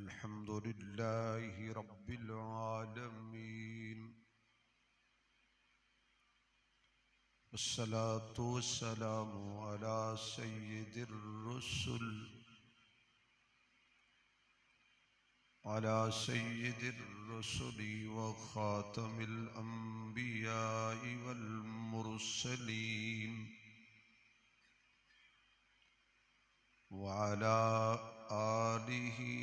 अल्हम्दुलिल्लाहि रब्बिल आलमीन वस्सलातु वस्सलामु अला सय्यिदिर रुसुल व खातमिल अंबियाइ वल मुरसलीन व अला आलिहि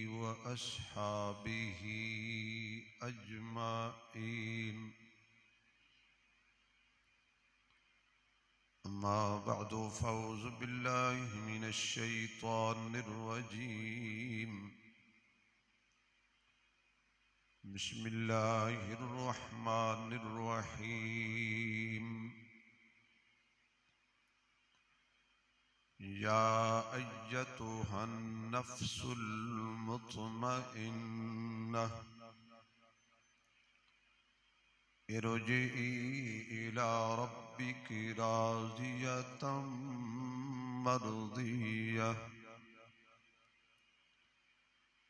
व अस्हाबिहि अजमाइन। अम्मा बअदु फ़अऊज़ु बिल्लाहि मिनश शैतानिर रजीम। बिस्मिल्लाहिर रहमानिर रहीम। या अय्यतुहन नफ्सुल मुतमइन्नह इरजिई इला रब्बिकी राज़ियतम मर्दियह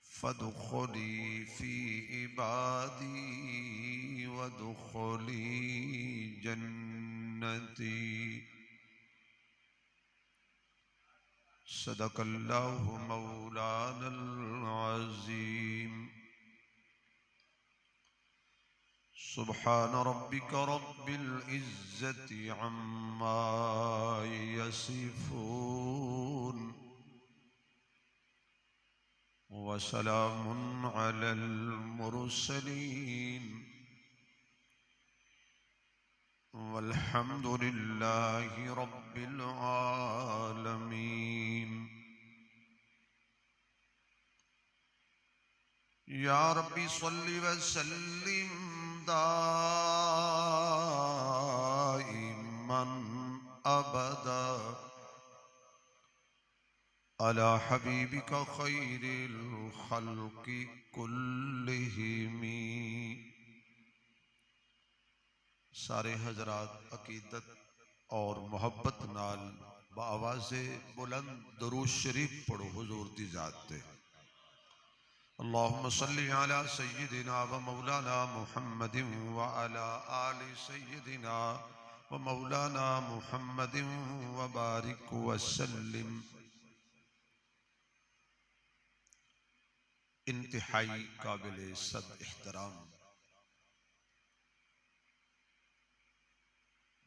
फदखुली फी इबादी वदखुली जन्नती। सदकल्लाहु मौलानल अज़ीम। सुब्हान रब्बिक रब्बिल इज़्ज़ति अम्मा यसिफून व सलामुन अलल मुरसलीन वल्हम्दुलिल्लाहि रब्बिल आलमीन। या रब्बी सल्लि व सल्लिम दाइमन अबदा अला हबीबिका खैरिल खल्क़ि कुल्लिहिमी। सारे हजरात अकीदत और मोहब्बत नाल बावाज़े बुलंद दुरूद शरीफ पढ़ो हुजूर दी जात ते। अल्लाहुम्मा सल्लि अला सय्यिदिना व मौलाना मुहम्मदिन व अला आलि सय्यिदिना व मौलाना मुहम्मदिन व बारिक व सल्लिम। इंतहाई काबिल सद एहतराम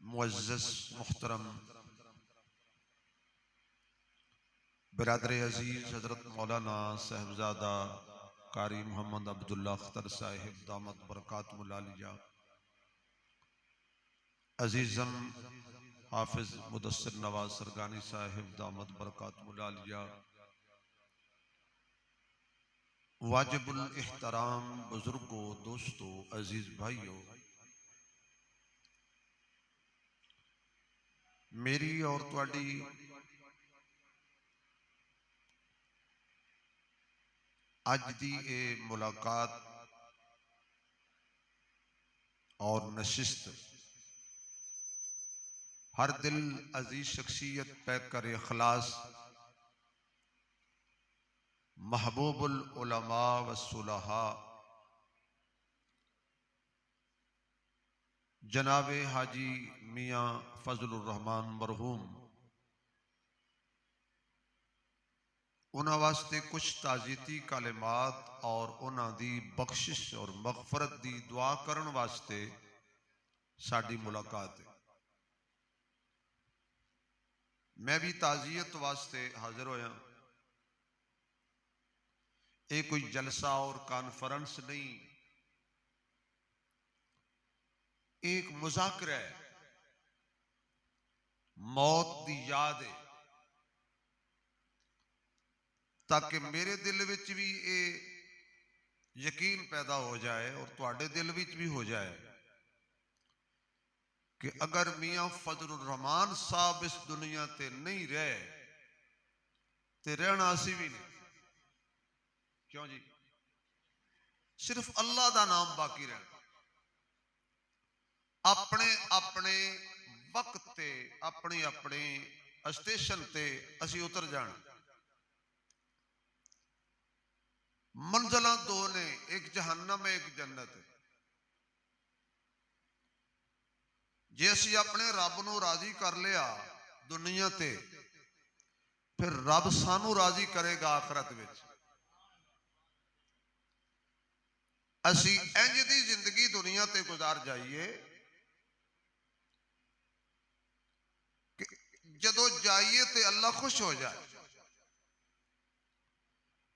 मुअज़्ज़ज़ मुहतरम बिरादर अजीज हजरत मौलाना साहिबजादा कारी मोहम्मद अब्दुल्ला अख्तर साहिब दामत बरकातुहुल आलिया, अजीज़म हाफिज मुदस्सिर नवाज सरगानी साहिब दामत बरकातुहुल आलिया, वाजिबुल एहतराम बुजुर्गो दोस्तों अजीज भाइयों, मेरी और तुहाडी अज दी ए मुलाकात और नशिस्त हर दिल अजीज शख्सियत पैक कर इखलास महबूबुल उलमा व सुलहा जनाबे हाजी मियाँ फजलुर रहमान मरहूम उन्हां वास्ते कुछ ताज़ीती कलिमात और उन्हां दी बख्शिश और मगफरत दी दुआ करन वास्ते साडी मुलाकात है। मैं भी ताज़ियत वास्ते हाजिर होया। ये कोई जलसा और कॉन्फ्रेंस नहीं, एक मुज़ाकरा है, मौत दी याद है, ताकि मेरे दिल विच भी ये यकीन पैदा हो जाए और तुहाडे दिल विच भी हो जाए कि अगर मियाँ फजलुर रहमान साहब इस दुनिया ते नहीं रहे तो रहना असी भी नहीं। क्यों जी? सिर्फ अल्लाह का नाम बाकी रहना। अपने अपने वक्त ते अपनी अपनी स्टेशन ते असी उतर जाना। मंजिल दो ने, एक जहन्नम है एक जन्नत है। जे असी अपने रब नूं राजी कर लिया दुनिया ते, फिर रब सानू राजी करेगा आखरत विच। असी इंज दी जिंदगी दुनिया ते गुजार जाइए कि जदों जाइए तो अल्लाह खुश हो जाए,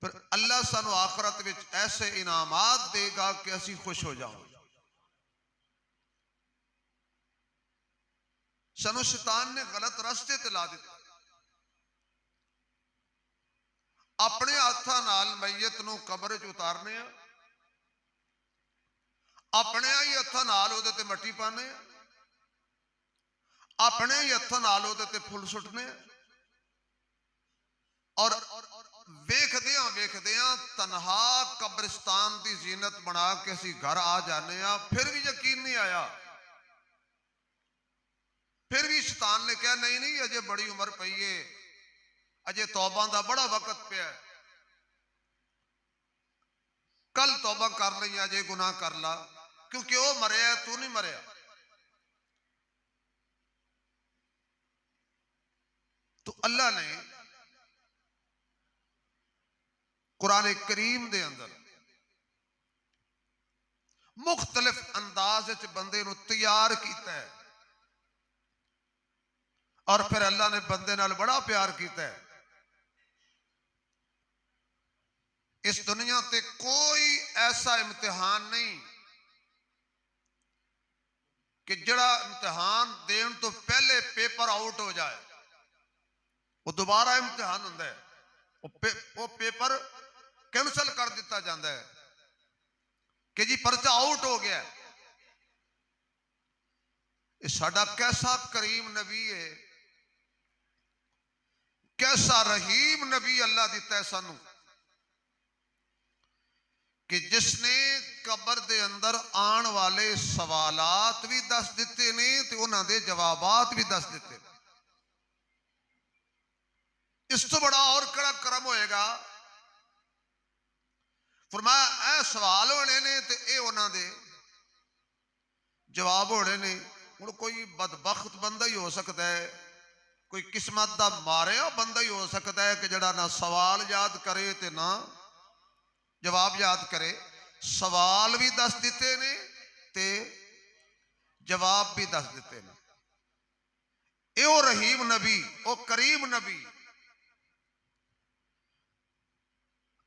फिर अल्लाह सानू आखरत विच ऐसे इनामात देगा कि असी खुश हो जाओ। सानू शैतान ने गलत रास्ते ते ला दिता। अपने हाथां नाल मैयत नूं कब्र च उतारने, अपने ही हत्थां नाल उहदे ते मट्टी पाने, अपने ही हत्थां नाल उहदे ते फुल सुट्टने, और वेखदियां वेखदियां तनहा कब्रिस्तान की जीनत बना के असी घर आ जाने, फिर भी यकीन नहीं आया। फिर भी शैतान ने कहा नहीं नहीं अजे बड़ी उम्र पई है, अजे तौबा का बड़ा वक्त पिया, कल तौबा कर ली, अजे गुनाह कर ला, क्योंकि वह मरिया तू नहीं मरिया। तो अल्लाह ने कुरान करीम दे अंदर मुख्तलिफ अंदाज बंदे नूं तैयार किया है, और फिर अल्लाह ने बंदे नाल बड़ा प्यार किया है। इस दुनिया ते कोई ऐसा इम्तिहान नहीं कि जड़ा इम्तिहान देने तो पहले पेपर आउट हो जाए, वो दोबारा इम्तिहान होता है, वो पेपर कैंसल कर दिता जाता है कि जी परचा आउट हो गया। ये साडा कैसा करीम नबी है, कैसा रहीम नबी अल्लाह दिता है सानू, कि जिसने कब्र दे अंदर आने वाले सवालात भी दस दिते ने ते उन्हां दे जवाबात भी दस दिते। इस तो बड़ा और कड़ा करम होएगा। फरमाया ए सवाल होने ने ते ए उन्हां दे जवाब होने ने। हुण कोई बदबख्त बंदा ही हो सकता है, कोई किस्मत दा मारिया बंदा ही हो सकता है कि जड़ा ना सवाल याद करे ते ना जवाब याद करे। सवाल भी दस दिते ने ते जवाब भी दस दिते ने। यो रहीम नबी, ओ करीम नबी,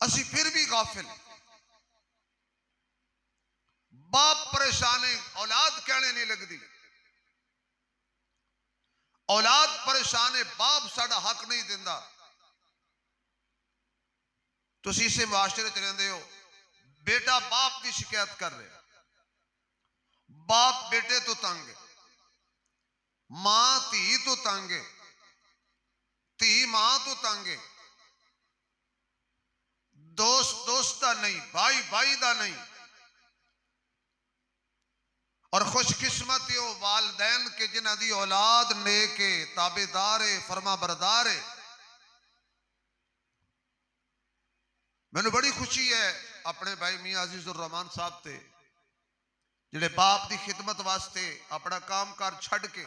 असी फिर भी गाफिल। बाप परेशान है, औलाद कहने नहीं लगती। औलाद परेशान है, बाप साडा हक नहीं दिंदा। तुसी इसे मुआशरे च रहिंदे हो, बेटा बाप की शिकायत कर रहे, बाप बेटे तो तंग है, मां धी तो तंग है, धी मां तो तंग है, दोस्त दोस्त का नहीं, भाई भाई का नहीं। और खुशकिस्मत हो वालदैन के जिन्हां दी औलाद नेक है, ताबेदार है, फरमा बरदार है। मैनू बड़ी खुशी है अपने भाई मियां अजीजुर रहमान साहब ते, जिहड़े बाप की खिदमत वास्ते अपना काम कार छड़ के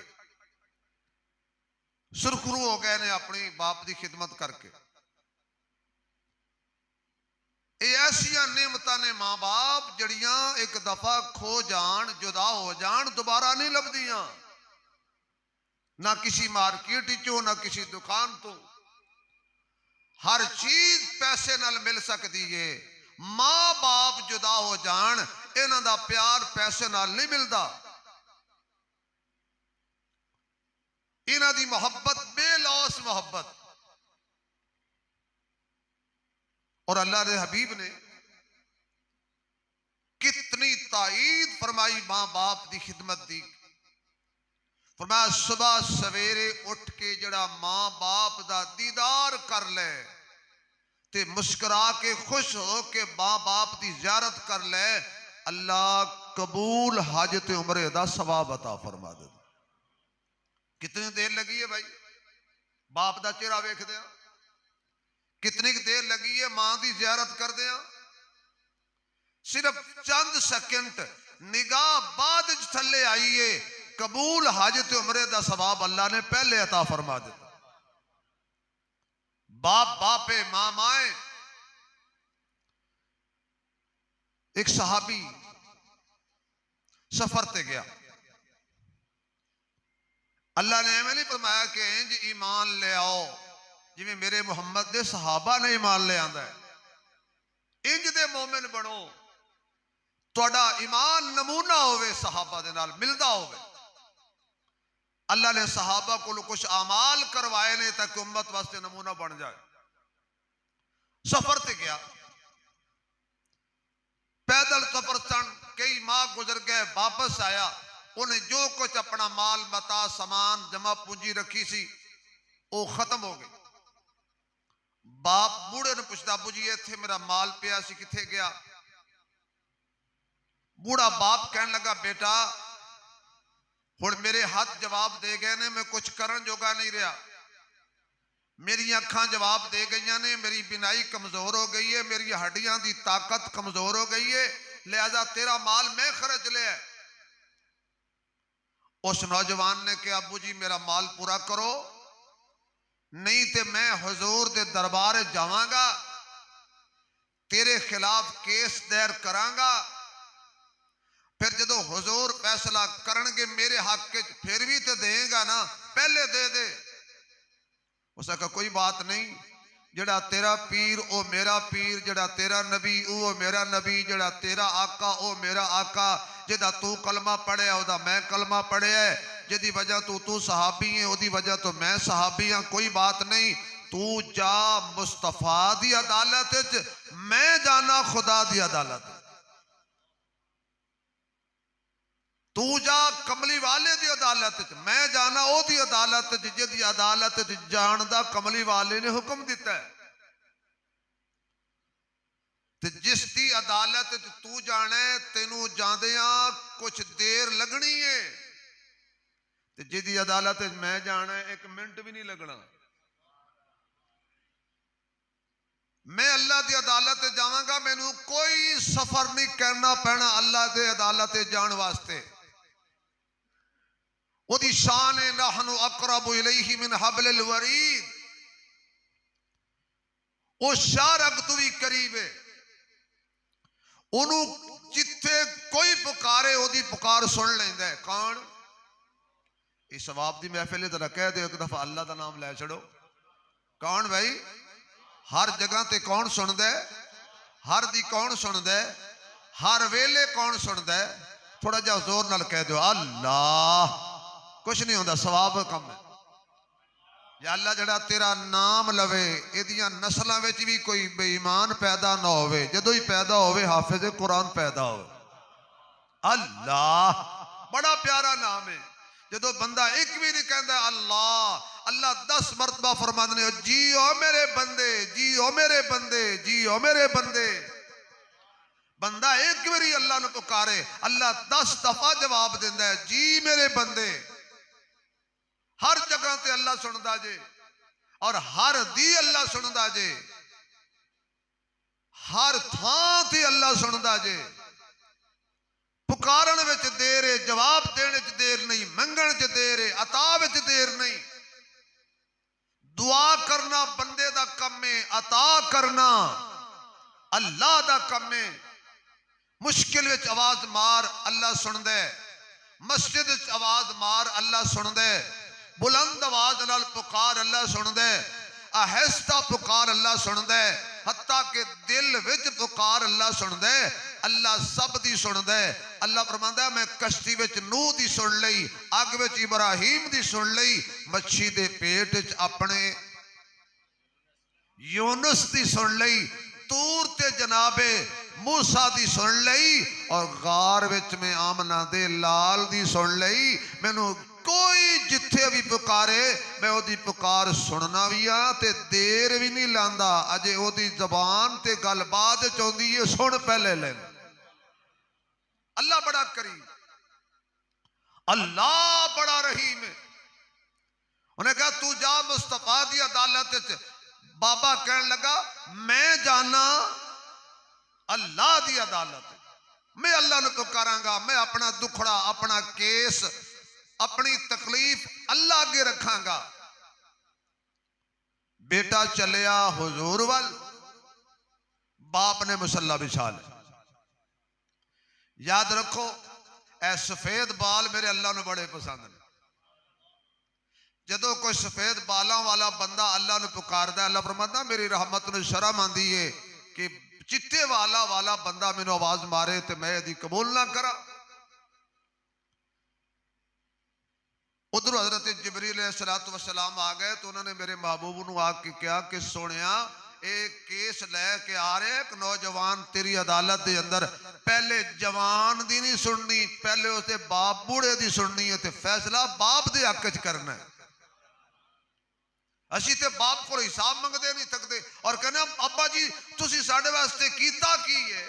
सुरखरू हो गए ने अपनी बाप की खिदमत करके। ऐसिया नेमत ने मां बाप जड़ियां एक दफा खो जान, जुदा हो जान, दोबारा नहीं लभदियां, ना किसी मार्केट चो, ना किसी दुकान तो। हर चीज पैसे नाल मिल सकती है, मां बाप जुदा हो जान, इन्हां दा प्यार पैसे नाल नहीं मिलता। इन्हां दी मोहब्बत बेलौस मोहब्बत। और अल्लाह के हबीब ने कितनी ताईद फरमाई मां बाप की खिदमत की। फरमाया सुबह सवेरे उठ के जड़ा मां बाप का दीदार कर ले ते मुस्कुरा के खुश हो के मां बाप की ज़ियारत कर ले, अल्लाह कबूल हज ते उमरे दा सवाब अता फरमा दे। कितनी देर लगी है भाई बाप का चेहरा वेखदे, कितनी देर लगी है मां की ज़ियारत करदे। सिर्फ चंद सेकंड निगाह बाद थले आई है, कबूल हज ते उमरे दा सवाब अल्लाह ने पहले अता फरमा दिता। बाप बापे मां माए। एक सहाबी सफर ते गया, अल्लाह ने एवं नहीं फरमाया कि इंज ईमान ले आओ जिवें मेरे मुहम्मद दे सहाबा ने ईमान ले आंदा है, इंज दे मोमिन बनो, तुहाडा ईमान नमूना होवे, सहाबा दे नाल मिलदा होवे। अल्लाह ने सहाबा को कुछ आमाल करवाए ने ताकि उम्मत वास्ते नमूना बन जाए। सफर ते गया, पैदल सफर सन, कई माह गुजर गए, वापस आया, उन्हें जो कुछ अपना माल मता समान जमा पूंजी रखी सी वो खत्म हो गई। बाप बूढ़े ने पूछता, अबू जी इत्थे मेरा माल पिया सी किथे गया? बूढ़ा बाप कहने लगा, बेटा हुण मेरे हाथ जवाब दे गए ने, मैं कुछ करन जोगा नहीं रहा, मेरी अखां जवाब दे गई ने, मेरी बिनाई कमजोर हो गई है, मेरी हड्डियां की ताकत कमजोर हो गई है, लिहाजा तेरा माल मैं खर्च लिया। उस नौजवान ने कहा, अबू जी मेरा माल पूरा करो, नहीं तो मैं हुजूर दे दरबार जावांगा, तेरे खिलाफ केस दायर करांगा, फिर जदों हुजूर फैसला करनगे मेरे हक च फिर भी तो देगा ना, पहले दे दे। उसने कहा कोई बात नहीं, जड़ा तेरा पीर ओ मेरा पीर, जड़ा तेरा नबी ओ मेरा नबी, जड़ा तेरा आका ओ मेरा आका, जिदा तू कलमा पढ़िया ओदा मैं कलमा पढ़िया, जिदी वजह तू सहाबी है ओदी वजह तो मैं सहाबी हाँ, कोई बात नहीं, तू जा मुस्तफा दी अदालत, मैं जाना खुदा दी अदालत। तू जा कमली वाले दी अदालत, मैं जाना ओदी अदालत, जिदी अदालत जान दा कमली वाले ने हुक्म दिता है। ते जिस दी अदालत तू जाना है, तेनू जांदियां कुछ देर लगनी है, ते जिदी अदालत मैं जाना है एक मिनट भी नहीं लगना। मैं अल्लाह की अदालत जावांगा, मैनू कोई सफर नहीं करना पैना अल्लाह की अदालत जान वास्ते। ओदी शान है, नहनु अक़रबु इलैहि मिन हब्लिल वरीद, ओ शारग तू भी करीब है, ओनू जिथे कोई पुकारे ओदी पुकार सुन लेंदा है। कौन? इस सवाब की महफिल जरा कह दो एक दफा अल्लाह का नाम लै छड़ो। कौन भाई? हर जगह ते कौन सुनदा है? हर दी कौन सुनदा है? हर वेले कौन सुनदा है? थोड़ा जा जोर नाल कह दो अल्लाह। कुछ नहीं होता, सवाब कम है। या अल्लाह जड़ा तेरा नाम लवे, एदियां नस्लों में भी कोई बेईमान पैदा ना होवे, जदों ही पैदा होवे हाफिज कुरान पैदा हो। अल्लाह बड़ा प्यारा नाम है। जदों बंदा एक भी नहीं कहता अल्लाह, अल्लाह 10 मरतबा फरमाते हैं, जी ओ मेरे बंदे, जी ओ मेरे बंदे, जी ओ मेरे बंदे। बंदा एक बारी अल्लाह ने पुकारे, अल्लाह 10 दफा जवाब देता है, जी मेरे बंदे। हर जगह ते अल्लाह सुनदा जे, और हर दी अल्लाह सुनदा जे, हर थां ते अल्लाह सुनदा जे। पुकारन विच देर है, जवाब देने च देर नहीं, मंगण च देर है, अता विच देर नहीं। दुआ करना बंदे दा कम है, अता करना अल्लाह दा कम है। मुश्किल विच आवाज मार अल्लाह सुनदा है, मस्जिद विच आवाज मार अल्लाह सुनदा है, बुलंद आवाज नाल पुकार अल्लाह सुनदा है, आहिस्ता पुकार अल्लाह सुनदा है, हत्ता के दिल विच पुकार अल्लाह सुनदा है। अल्लाह सब दी सुनदा है। अल्लाह फरमांदा है, मैं कश्ती विच नूह दी सुन लई, अग विच इब्राहिम दी सुन लई, मच्छी दे पेट विच अपने यूनुस दी सुन लई, तूर ते जनाबे मूसा दी सुन लई, और गार विच में आमना दे लाल दी सुन लई। मैनू कोई जिथे भी पुकारे मैं ओदी पुकार सुनना भी आ ते देर भी नहीं लांदा। अजे ओदी जबान ते गल बाद च आउंदी है, सुन पहले ले। अल्लाह बड़ा करीम, अल्लाह बड़ा रहीम है। उन्हें कहा तू जा मुस्तफा दी अदालत। बाबा कहने लगा मैं जाना अल्लाह दी अदालत। मैं अल्लाह नूं पुकारांगा, मैं अपना दुखड़ा, अपना केस, अपनी तकलीफ अल्लाह अगे रखांगा। बेटा चलिया हुजूर वाल, बाप ने मुसल्ला बिछा लिया। याद रखो ऐ सफेद बाल मेरे अल्लाह नूं बड़े पसंद ने। जदों कोई सफेद बालों वाला बंदा अल्लाह नूं पुकारदा, अल्लाह फरमांदा मेरी रहमत नूं शर्म आंदी है कि चिट्टे वाला बंदा मैनूं आवाज मारे तो मैं यदि कबूल ना करा। उधर हजरत जिबरील अलैहिस्सलातु वस्सलाम आ गए तो उन्होंने मेरे महबूब नूं आके कहा कि सोनिया एक केस लैके आ रहे एक नौजवान तेरी अदालत के अंदर, पहले जवान दी नहीं सुननी, पहले उसके बाप बूढ़े दी सुननी है, तो फैसला बाप के हक च करना है। असी तो बाप को हिसाब मंगते नहीं सकते और कहने अब्बा जी तुसी साडे वास्ते कीता की है।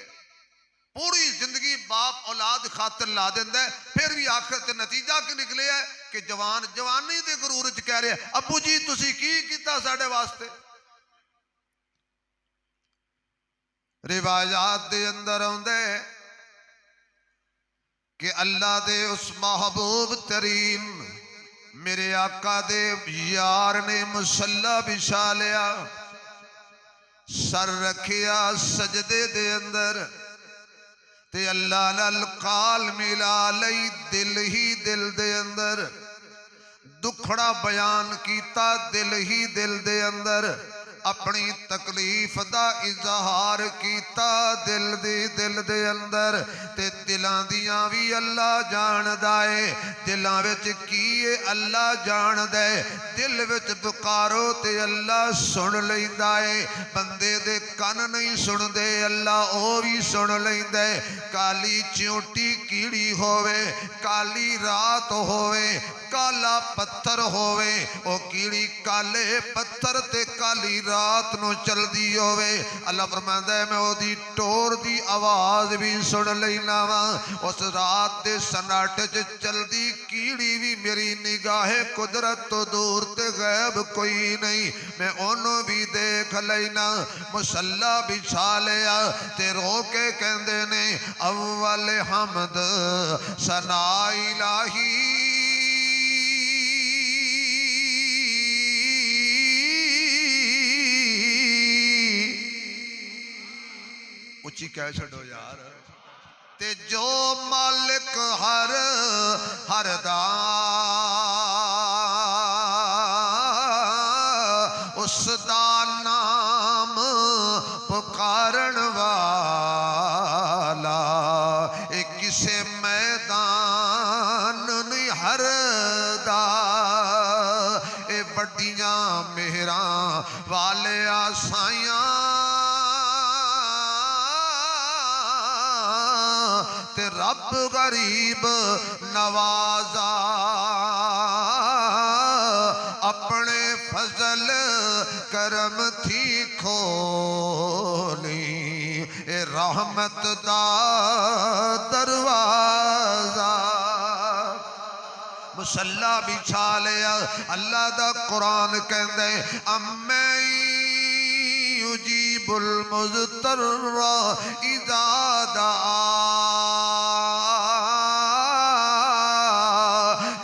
पूरी जिंदगी बाप औलाद खातर ला देंदा है, फिर भी आखिर ते नतीजा की निकले है कि जवान जवानी के गुरूर च कह रहे अब्बू जी तुसी की कीता साडे वास्ते। रिवायात दे अंदर आउंदे कि अल्लाह दे उस महबूब तरीन मेरे आका दे यार ने मुसल्ला बिछा लिया, सर रखिया सजदे दे अंदर ते अल्लाह नाल काल मिला लई, दिल ही दिल दे अंदर दुखड़ा बयान कीता, दिल ही दिल दे अंदर अपनी तकलीफ दा इजहार कीता, दिल दे अंदर ते दिलां दियां भी अल्लाह जानदा है, दिलां विच की है अल्लाह जानदा है। दिल विच पुकारो ते अल्लाह सुन लैंदा है, बंदे दे कन नहीं सुनदे अल्लाह ओ भी सुन लैंदा है। काली चिंटी कीड़ी होवे, काली रात होवे, काला पत्थर होवे, ओ कीड़ी काले पत्थर ते काली रात नूं चलदी होवे, अल्लाह फरमांदा है मैं ओदी टोर दी आवाज भी सुन लैना वा। उस रात दे सन्नाटे च चलदी कीड़ी भी मेरी निगाहे कुदरत तो दूर ते गैब कोई नहीं, मैं ओनू भी देख लैना। मुसल्ला बिछा लिया ते रो के कहंदे ने अव्वल हमद सना इलाही उची कह छो यार, ते जो मालिक हर दा उसदा नाम पुकारन वाला, एक किसे मैदान नहीं हरदा, ए बड़ियां मेहरा वाले आसाइयां ते रब गरीब नवाजा, अपने फजल करम थी खोली, ए रहमत दा दरवाजा। मुसल्ला बिछा लिया, अल्लाह दा कुरान कहंदे अम्मै युजीबुल मुज़तर्रा इज़ा दा,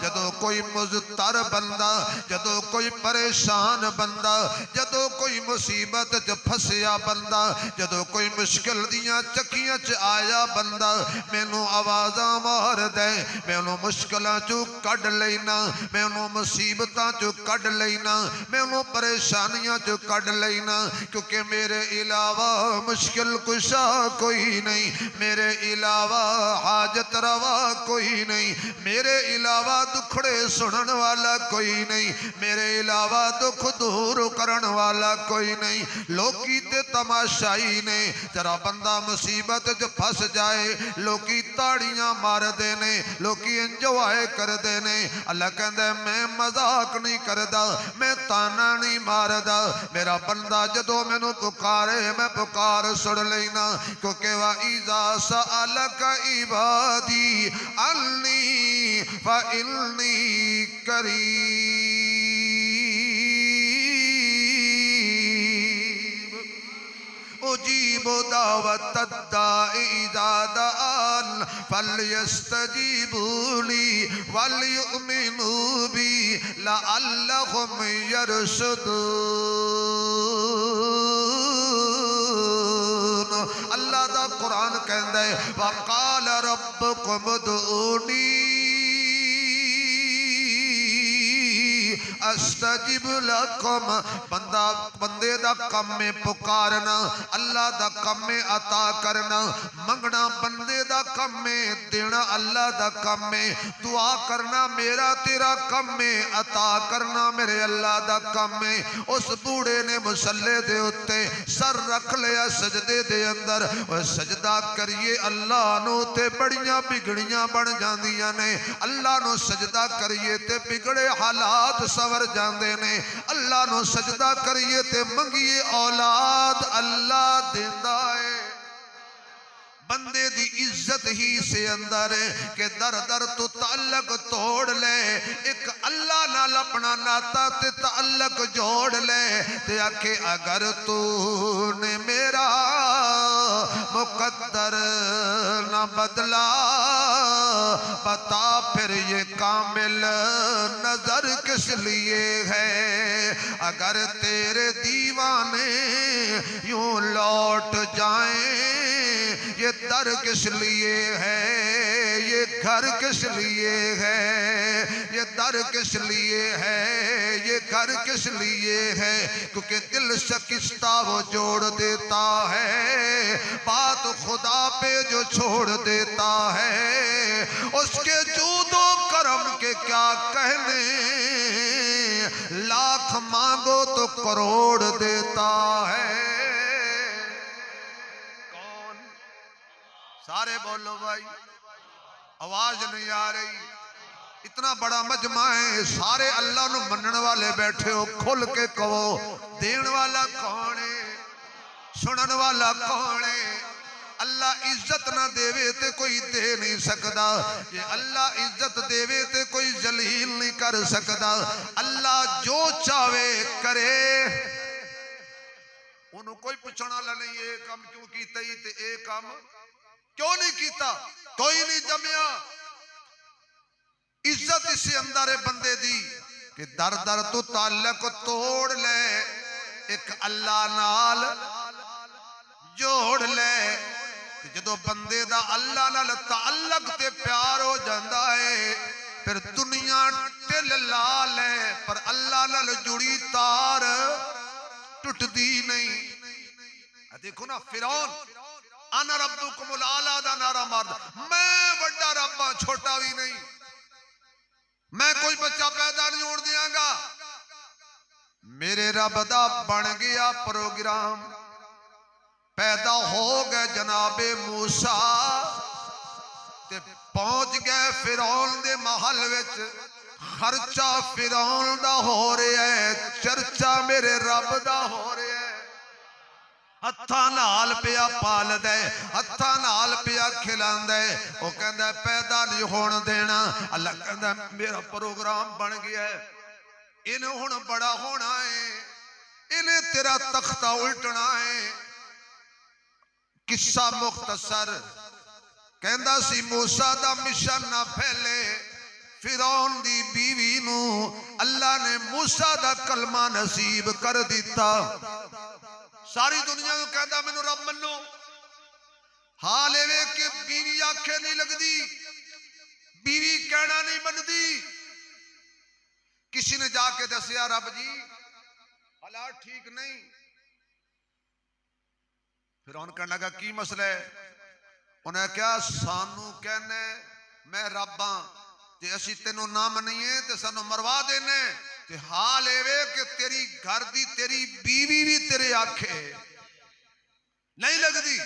जदों कोई मुज़तर बंदा, जदों कोई परेशान बंदा, जदों कोई मुसीबत च फसिया बंदा, जदों कोई मुश्किल दियां चक्कियां च आया बंदा, मैनू आवाज़ां मार दे, मैं उन्होंने मुश्किलों चू कढ़ लेना, मैं उन्होंने मुसीबतों चू कढ़ लेना, मैं उन्होंने परेशानियों चू कढ़ लेना, क्योंकि मेरे अलावा मुश्किल कुशा कोई नहीं, मेरे अलावा हाजत रवा कोई नहीं, मेरे अलावा दुखड़े सुनन वाला कोई नहीं, मेरे अलावा दुख दूर करन वाला कोई नहीं। लोकी ते तमाशाई ने, जरा बंदा मुसीबत च फस जाए लोकी ताड़ियां मारदे ने, लोकी इंजॉय करदे ने। अल्लाह कहंदा मैं मजाक नहीं करदा, मैं ताना नहीं मारदा, मेरा बंदा जदों मैनू पुकारे मैं पुकार सुन लेना, क्योंकि वा इज़ा सअलक इबादी अन्नी फइन्नी करीब उजीबु दावत दाई इज़ा दान फलयस्तजीबू ली वलयुमिनू बी लअल्लहुम यरशुदून। अल्लाह दा कुरान कहंदा है वक़ाल रब्बुकुम उदऊनी अस्तजिब लकुम। बंदा बंदे दा काम में पुकारना, अल्लाह दा काम में अता करना। मंगना बंदे दा काम में, देना अल्लाह दा काम में। दुआ करना मेरा तेरा काम में, अता करना मेरे अल्लाह दा काम में। उस बूढ़े ने मुसल्ले दे उत्ते सर रख लिया सजदे दे अंदर। और सजदा करिए अल्लाह नू ते बड़ियां बिगड़ियां बन जांदियां ने। अल्लाह नू सजदा करिए ते बिगड़े हालात सवर जाते ने। अल्लाह नू सजदा करिए ते मंगिए औलाद अल्लाह देंदा है। बंदे दी इज्जत ही से अंदर के दर दर तू ताल्लुक तोड़ ले। एक अल्लाह नाल अपना नाता ते ताल्लुक जोड़ ले ते आखे अगर तू ने मेरा मुकद्दर न बदला बता फिर ये कामिल नजर किस लिए है। अगर तेरे दीवाने यूं लौट जाएं ये दर किस लिए है, ये घर किस लिए है, ये दर किस लिए है, ये घर किस लिए है। क्योंकि दिल शिकस्ता वो जोड़ देता है, बात खुदा पे जो छोड़ देता है उसके जूदो करम के क्या कहने। लाख मांगो तो करोड़ देता है। सारे बोलो भाई, आवाज नहीं आ रही। इतना बड़ा मजमा है, सारे अल्लाह नू मनने वाले बैठे हो। खुल के कहो देन वाला कौन है, सुनन वाला कौन है। अल्लाह इज्जत ना देवे ते कोई दे नहीं सकता। ये अल्लाह इज्जत देवे ते कोई जलील नहीं कर सकता। अल्लाह जो चाहे करे, उन्होंने कोई पूछने वाला नहीं ये काम क्यों कीता ही ते ये काम क्यों नहीं कीता। कोई नहीं जमिया। इज्जत इसे अंदर है बंदे दी कि दर दर तू ताल्लुक तोड़ ले, एक अल्लाह नाल जोड़ ले। जदों बंदे दा अल्लाह नाल ताल्लुक ते प्यार हो जाता है फिर दुनिया ढिल ला ले, पर अल्लाह नाल जुड़ी तार टुटदी नहीं। देखो ना फिरौन आना रब्बुकुमुल आला दा नारा मार, मैं बड़ा रब हां छोटा भी नहीं, मैं कोई बच्चा पैदा नहीं होने दियांगा। मेरे रब दा बन गया प्रोग्राम, पैदा हो गए जनाबे मूसा ते पहुंच गए फिरौन दे महल विच। खर्चा फिरौन दा हो रहा है, चर्चा मेरे रब दा हो रहा है। हत्थां नाल पिया पालदा है, हत्थां नाल पिया खिलांदा है। वो कहंदा पैदा नहीं होण देना। अल्लाह कहंदा मेरा प्रोग्राम बन गया है, इन्हें हुण बड़ा होना है, इन्हें तेरा तख्ता उल्टना है। किस्सा मुख्तसर कहंदा सी मूसा दा मिशन ना फैले। फिरौन दी बीवी नू अल्लाह ने मूसा दा कलमा नसीब कर दिता। सारी दुनिया को कहता मैनू रब मनो, हाल एवे कि बीवी आखे नहीं लगती, बीवी कहना नहीं मनती। किसी ने जाके दसिया रब जी हालात ठीक नहीं। फिर उन्होंने कहने लगा की मसला है। उन्हें क्या सानू कहने मैं रब हां ते असी तेनू ना मनीए ते सानू मरवा देने। ते हाल एवे कि तेरी घर दी तेरी बीवी भी तेरे आखे नहीं लगती।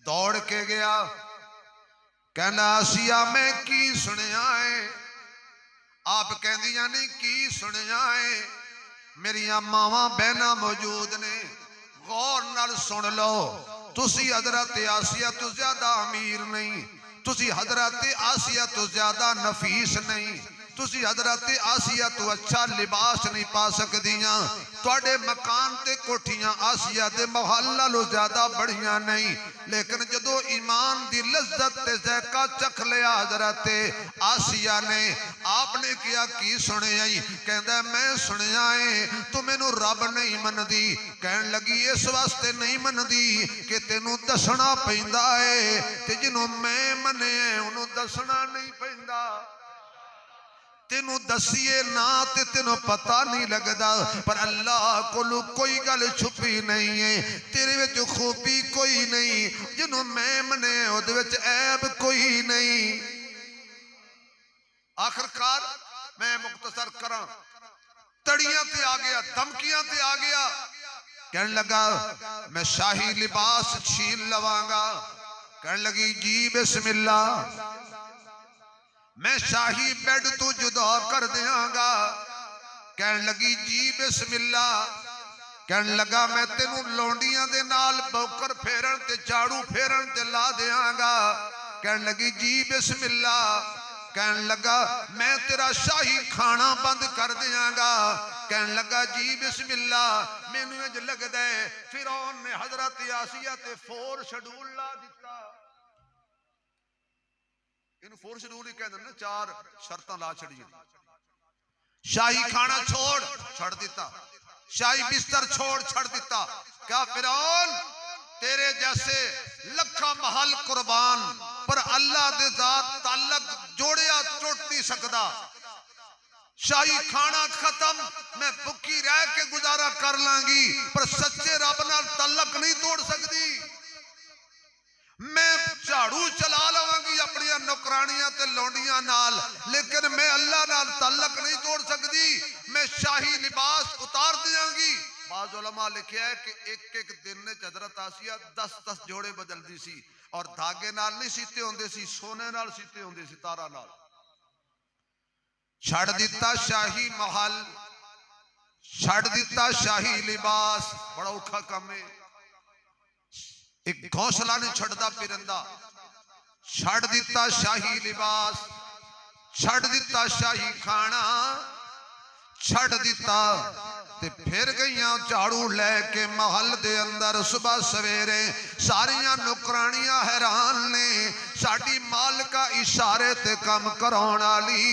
दौड़ के गया, कहना आसिया मैं की सुनिया है। आप कहदियां नहीं की सुनिया है। मेरिया मावां बहना मौजूद ने, गौर नाल सुन लो। तुसी हजरत आसिया तो ज्यादा अमीर नहीं, तुसी हजरत आसिया तो ज्यादा नफीस नहीं। तुसी हजरत आसिया तो अच्छा लिबास नहीं पा सकदियां तुहाडे मकान ते कोठियां आसिया दे महल नालों ज्यादा बढ़िया नहीं लेकिन जदों ईमान दी लज्जत ते ज़ायका चख लिया हजरत आसिया ने आपने किया की सुनिया कहंदा मैं सुनिया है तू मैनू रब नहीं मनदी कहन लगी इस वास्ते नहीं मनदी कि तेनू दसना पैंदा है ते जिन्हों मैं मन्निया उन्हों दसना नहीं पैंदा तेनू दसीए ना ते तेनू पता नहीं लगता पर अल्लाह कोलू कोई गल छुपी नहीं है तेरे विच खूबी कोई नहीं जिन्हों मैं मने उहदे विच ऐब कोई नहीं आखिरकार मैं मुख्तसर करा तड़ियां ते आ गया धमकियां ते आ गया कहने लगा मैं शाही लिबास छीन लवांगा कहने लगी जी बिस्मिल्लाह मैं शाही बेड तो जुदा कर देंगा कहने लगी जी बिस्मिल्लाह कहने लगा मैं तेनू लौंडियां दे नाल बौकर फेरन ते झाड़ू फेरन ते ला देंगा कहने लगी जी बिस्मिल्लाह कहने लगा मैं तेरा शाही खाना बंद कर देंगा कहने लगा जी बिस्मिल्लाह मैनू इंज लगदा है फिरौन ने हजरत आसिया ते फोर शेड्यूल ला दिता इन फोर शेड्यूल ही कहते ना चार शर्तां ला छड़ियां शाही खाना छोड़ दिता शाही बिस्तर छोड़ दिता क्या फिरौन तेरे जैसे लखा महल कुर्बान पर अल्लाह दे जात ताल्लुक जोड़िया टूट नहीं सकता शाही खाना खत्म मैं भुखी रह के गुजारा कर लांगी पर सच्चे रब नाल ताल्लुक नहीं तोड़ सकती मैं झाड़ू चला लवांगी अपनी नौकरानियां ते लौंडियां नाल लेकिन मैं अल्लाह नाल ताल्लुक नहीं तोड़ सकती मैं शाही लिबास उतार देंगी बाज़ उलमा लिखा है कि एक एक दिन में हजरत आसिया 10-10 जोड़े बदलती सी और धागे नाल नहीं सीते होंदे सी सोने नाल सीते होंदे सी तारा नाल छड़ दिता शाही महल छड़ दिता शाही लिबास बड़ा औखा काम है एक घोंसला नहीं छड़ता पिरंदा छड़ दिता शाही लिबास छड़ दिता शाही खाना छड़ दिता ते फिर गईयां झाड़ू लैके महल दे अंदर सुबह सवेरे सारियां नौकरानियां हैरान ने साडी मालका इशारे ते काम कराउण वाली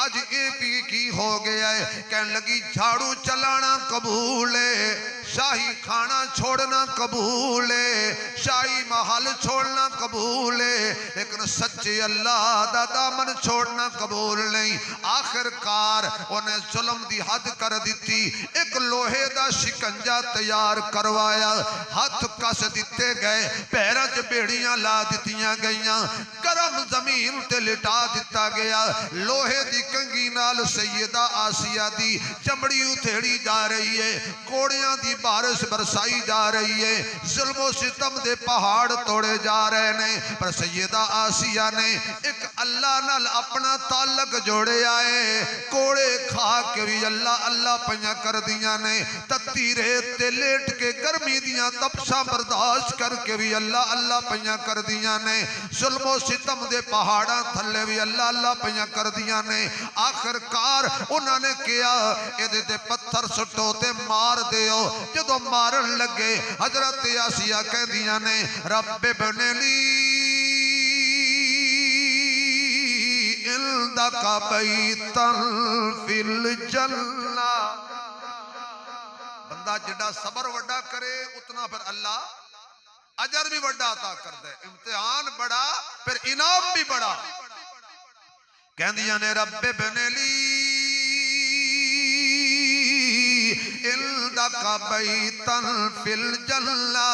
अज ये भी की हो गया है कहन लगी झाड़ू चलाना कबूल है शाही खाना छोड़ना कबूल है शाही महल छोड़ना कबूल है लेकिन सच्चे अल्लाह दा दामन छोड़ना कबूल नहीं आखिरकार उन्हें जुल्म दी हद कर दी एक लोहे का शिकंजा तैयार करवाया हाथ कस दिते गए पैरों च बेड़ियां ला दित्तियां गईयां गरम जमीन ते लिटा दिता गया लोहे की कंगी नाल सैयदा आसिया दी चमड़ी उथेड़ी जा रही है कोड़ियां दी बारिश बरसाई जा रही है जुल्मो सितम दे पहाड़ तोड़े जा रहे ने पर सैयदा आसिया ने एक अल्लाह नाल अपना ताल्लुक जोड़िया है कोड़े खा के भी अल्लाह अल्लाह पईयां कर दियां ने तत्ती रेत ते लेट के गर्मी दियां तपशा बर्दाश्त करके भी अल्लाह अल्लाह पईयां कर दियां ने जुल्मो सितम दे पहाड़ां थल्ले भी अल्लाह अल्लाह पईयां कर दियां ने आखिरकार उन्होंने कहा इहदे ते पत्थर सुट्टो ते मार दिओ जदों मारन लगे हजरत आसिया कहदियां ने रब्बे बनेली इल्दका बैतल फिल जन्ना बंदा जिड्डा सबर वड्डा करे उतना फिर अल्लाह अजर भी वड्डा अता करदा है इम्तिहान बड़ा फिर इनाम भी बड़ा कहंदियां ने रब्बे बनेली इल्दका बैतन फिल जन्ना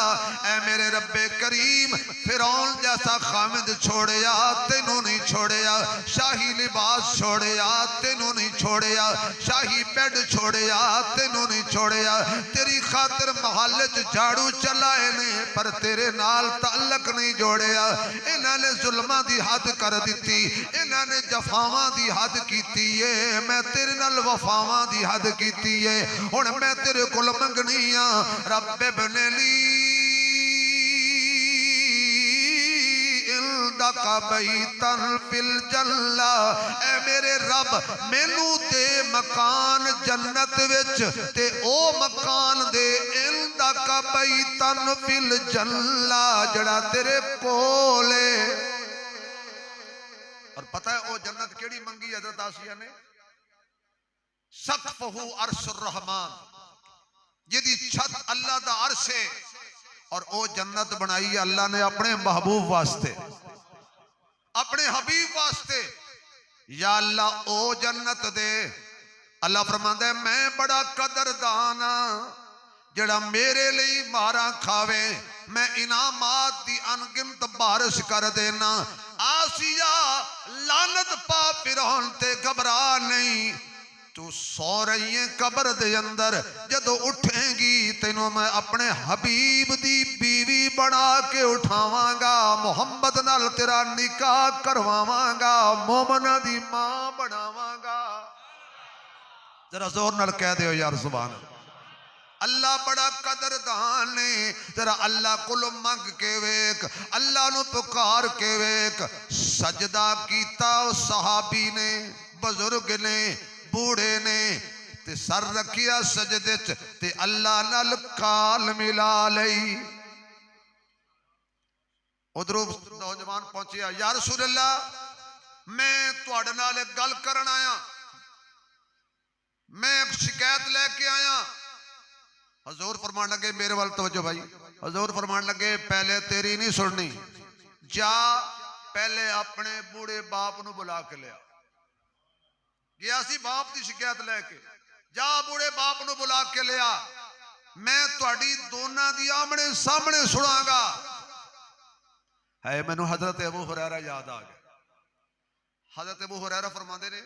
ऐ मेरे रब्बे करीम फिरौन जैसा खामिद छोड़िया तेनू नहीं छोड़िया शाही लिबास छोड़िया तेनू नहीं छोड़िया शाही बेड छोड़िया तेनू नहीं छोड़िया तेरी खातिर महल च झाड़ू चलाए ने पर तेरे नाल ताल्लुक नहीं जोड़िया इन्हां ने जुल्मां दी हद कर दी इन्हां ने जफावां दी हद कीती है मैं तेरे नाल वफावां दी हद कीती है हुण मैं तेरे कोल मंगनी आ रब्बे बनेली इंदका बैतन फिल जन्ना, ऐ मेरे रब मैनू दे मकान जन्नत विच, ते ओ मकान दे इंदका बैतन फिल जन्ना, जड़ा तेरे कोल है। और पता है वो जन्नत केड़ी मंगी हजरत आसिया ने? सक़फ़हु अर्शुर रहमान, जिहदी छत अल्लाह दा अर्श है। और वो जन्नत बनाई अल्लाह ने अपने महबूब वास्ते, अपने हबीब वास्ते। या अल्लाह ओ जन्नत दे। अल्लाह फरमांदा है मैं बड़ा कदरदान हां, जड़ा मेरे लिए मारा खावे मैं इनामात दी अनगिनत बारिश कर देना। आसिया लानत पा फिरौन ते घबरा नहीं, तू सो रही है कब्र दे अंदर, जदों उठेगी तेनों मैं अपने हबीब दी बीवी बना के उठावांगा, मुहम्मद नाल तेरा निकाह करवावांगा, मोमना दी मां बनावांगा। जरा जोर नाल कह दो यार सुभान अल्लाह। अल्लाह बड़ा कदरदान ने। जरा अल्लाह कोलों मंग के वेख, अल्लाह नू पुकार के वेख। सजदा कीता उस सहाबी ने, बुजुर्ग ने, बूढ़े ने, ते सर रखिया सजदे च, ते अल्लाह नाल काल मिला लई। उधरों नौजवान पहुंचिया, या रसूल अल्लाह मैं तुहाडे नाल एक गल करन आया, मैं एक शिकायत लेके आया। हजूर फरमान लगे, मेरे वाल तवज्जो भाई। हजूर फरमान लगे पहले तेरी नहीं सुननी, जा पहले अपने बूढ़े बाप नू बुला के लिया। गया सी बाप की शिकायत लैके, जा बूढ़े बाप नू बुला के लिया, मैं तुहाडी दोनों दी आमने सामने सुनागा। है मैनू हजरत अबू हुरैरा याद आ गया। हजरत अबू हुरैरा फरमाते ने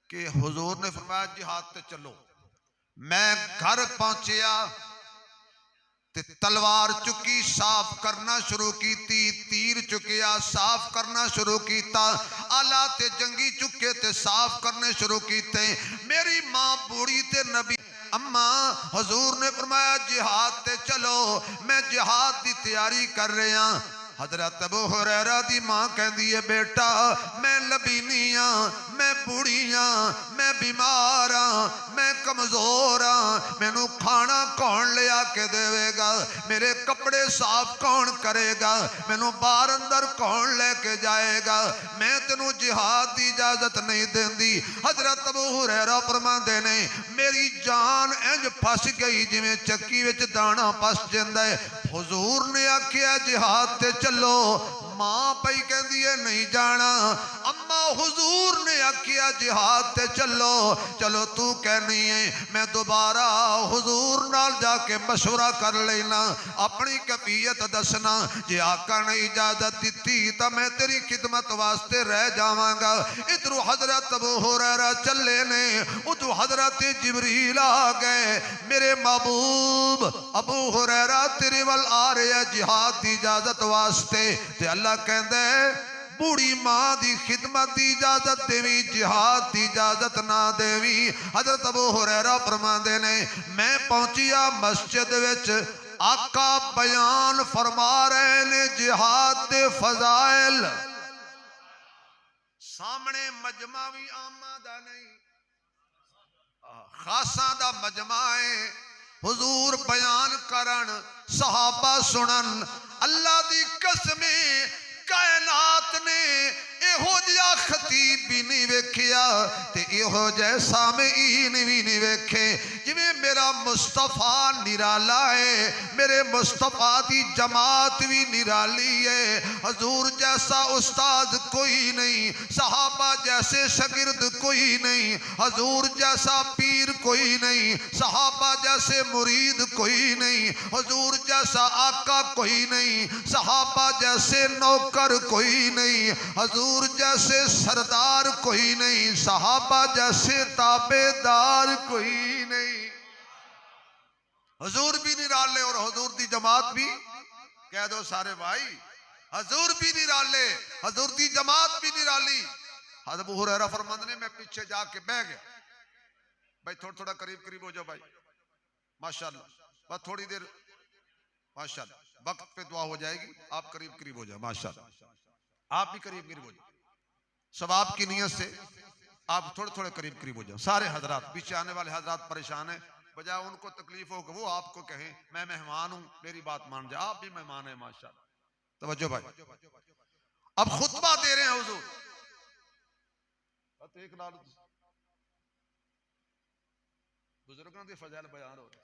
कि हुजूर ने फरमाया जिहाद ते चलो। मैं घर पहुंचया ते तलवार चुकी, साफ करना शुरू की, तीर चुकिया, साफ करना शुरू किया, आला ते जंगी चुके ते साफ करने शुरू किए। मेरी मां बूढ़ी ते नबी अम्मा हजूर ने फरमाया जिहाद ते चलो, मैं जिहाद की तैयारी कर रहा। हजरत अबू हुरैरा दी मां कहती है बेटा मैं लबीनी हाँ, मैं बूढ़ी हाँ, मैं बीमार हाँ, मैं कमजोर हाँ, मैनू खाना कौन लिया के देवेगा, मेरे कपड़े साफ कौन करेगा, मैनू बाहर अंदर कौन लेके जाएगा, मैं तेनू जिहाद की इजाजत नहीं देंदी। हजरत अबू हुरैरा फरमाते ने मेरी जान इंज फस गई जिवें चक्की विच दाना फस जाता है। हुजूर ने आख्या जिहाद ते चलो, मां पई कहती है नहीं जाना। अम्मा हुजूर ने आख्या जिहाद ते चलो, चलो तू कहनी है मैं दोबारा हुजूर नाल जाके मशवरा कर लेना, अपनी कैफियत दसना, जे आका ने इजाजत दी तो मैं तेरी खिदमत वास्ते रह जावांगा। इधरों हजरत अबू हुरैरा चले ने, उधरों हजरत जिबरील आ गए, मेरे महबूब अबू हुरैरा तेरे वल आ रहे जिहाद की इजाजत वास्ते। ते अल्लाह कहंदा है बूढ़ी मां की खिदमत की इजाजत देवी, जिहाद की इजाजत ना देवी। हजरत अबू हुरैरा फरमाते ने मैं पहुंचिया मस्जिद विच, आका बयान फरमा रहे ने जिहाद दे फजाइल। सामने मजमा भी आमा दा नहीं, खासा दा मजमा है। हुजूर बयान करन, सहाबा सुनन। अल्लाह दी कसम कायनात ने इहो जिहा खतीब भी नहीं वेखिया ते इहो जिहा सामीन भी नहीं वेखे। जिवें मेरा मुस्तफा निराला है, मेरे मुस्तफा की जमात भी निराली है। हजूर जैसा उस्ताद कोई नहीं, सहाबा जैसे शागिर्द कोई नहीं, हजूर जैसा पीर कोई नहीं, सहाबा जैसे मुरीद कोई नहीं, हजूर जैसा आका कोई नहीं, सहाबा जैसे नौकर कोई नहीं, हजूर जैसे सरदार कोई नहीं, सहाबा जैसे ताबेदार कोई नहीं। हजूर भी निराले और हजूर की जमात भी, कह दो सारे भाई हजूर भी निराले, हजूर की जमात भी निराली। हज़रत अबू हुरैरा फरमाते ने मैं पीछे जाके बह गया, भाई थोड़ा थोड़ा करीब करीब हो जाओ भाई, माशाल्लाह बस थोड़ी देर, माशाल्लाह वक्त पे दुआ हो जाएगी, आप करीब करीब हो जाए माशाल्लाह। आप भी करीब करीब हो जाओ, सवाब की नीयत से आप थोड़े थोड़े करीब करीब हो जाओ। सारे हजरात, पीछे आने वाले हजरात परेशान हैं, बजाय उनको तकलीफ हो कि वो आपको कहें मैं मेहमान हूं, मेरी बात मान जाए, आप भी मेहमान हैं माशाल्लाह। तवज्जो भाई, अब खुतबा दे रहे हैं हुजूर, एक लाल बुजुर्गों के फजाइल बयान हो रहे,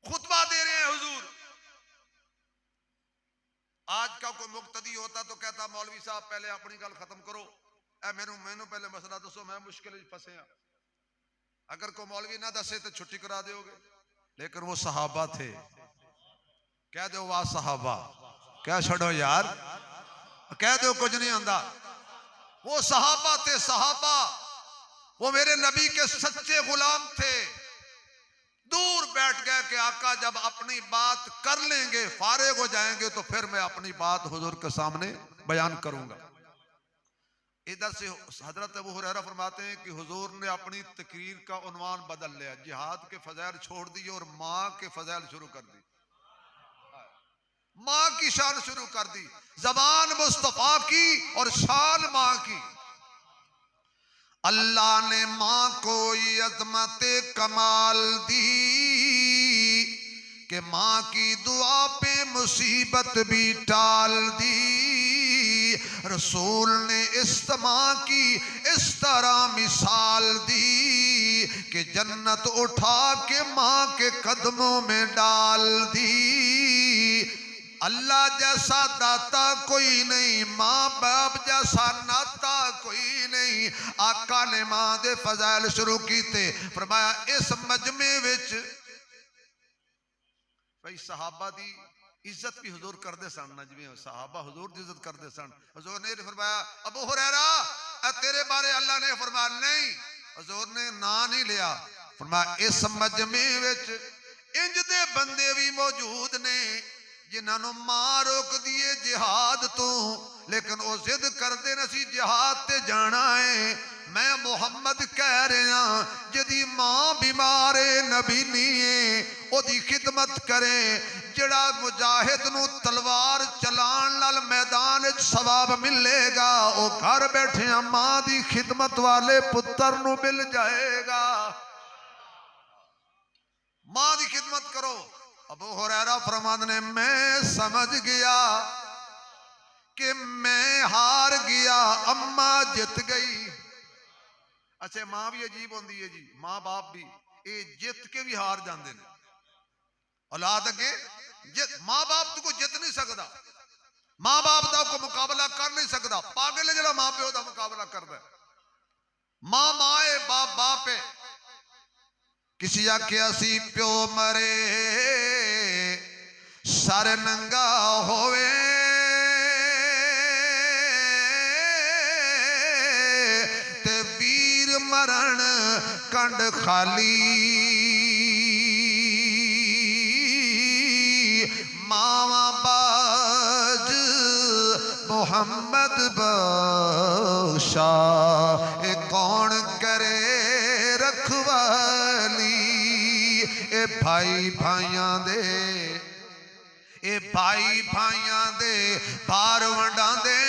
खुतबा दे रहे हैं हुजूर। आज का कोई मुक्तदी होता तो कहता मौलवी साहब पहले अपनी गल खत्म करो, मैनू पहले मसला दसो, मैं मुश्किल फसे हाँ। अगर कोई मौलवी ना दसे तो छुट्टी करा दोगे, लेकिन वो सहाबा थे, कह दो वाह सहाबा, क्या छोड़ो यार, कह दो कुछ नहीं आंदा। वो सहाबा थे, सहाबा, वो मेरे नबी के सच्चे गुलाम थे। दूर बैठ गए कि आका जब अपनी बात कर लेंगे, फारिग हो जाएंगे, तो फिर मैं अपनी बात हुजूर के सामने बयान करूंगा। इधर से हजरत अबू हुरैरा फरमाते हैं कि हुजूर ने अपनी तकरीर का उन्वान बदल लिया, जिहाद के फजाइल छोड़ दिए और माँ के फजाइल शुरू कर दी, माँ की शान शुरू कर दी। जबान मुस्तफा की और शान माँ की। अल्लाह ने माँ को ये अजमत कमाल दी कि माँ की दुआ पे मुसीबत भी टाल दी। रसूल ने इस माँ की इस तरह मिसाल दी कि जन्नत उठा के माँ के कदमों में डाल दी। अल्लाह जैसा दाता कोई नहीं, माँ बाप जैसा नाता कोई नहीं। आका ने माँ दे फजाइल शुरू कीते, फरमाया इस मजमे विच भाई सहाबा दी इज्जत भी हुजूर करते सन ना, जिवें सहाबा हुजूर की इज्जत करते सन। हुजूर ने फरमाया अबू हुरैरा तेरे बारे अल्लाह ने फरमाया नहीं, हुजूर ने ना नहीं लिया, फरमाया इस मजमे विच इंज दे बंदे भी मौजूद ने जिन्होंने मां रोक दिए जिहाद तो, लेकिन वो जिद करते न सी जिहाद ते जाना है। मैं मुहम्मद कह रहा जिदी मां बीमार है, नबी नहीं है, ओदी खिदमत करे। जड़ा मुजाहिद नू तलवार चलान नाल मैदान विच सवाब मिलेगा, वो घर बैठे मां दी खिदमत वाले पुत्र नू मिल जाएगा। मां दी खिदमत करो। अबू हुरैरा फरमाते ने मैं समझ गया कि मैं हार गया, अम्मा जित गई। अच्छा मां भी अजीब होंदी है जी, मां बाप भी ये जित के भी हार जाते हैं। औलाद अगे मां बाप तो कोई जित नहीं सकता, मां बाप का कोई मुकाबला कर नहीं सकता। पागल है जो मां प्यो का मुकाबला करता है। मां मां है, बाप बाप है। किसी आख्या सी प्यो मरे सर नंगा होवे, ते वीर मरण कंड खाली। मावा बाज मोहम्मद बख्शा, ए कौन करे रखवाली। ए भाई भाइयां दे, ए भाई भाइयां दे भार वंडांदे,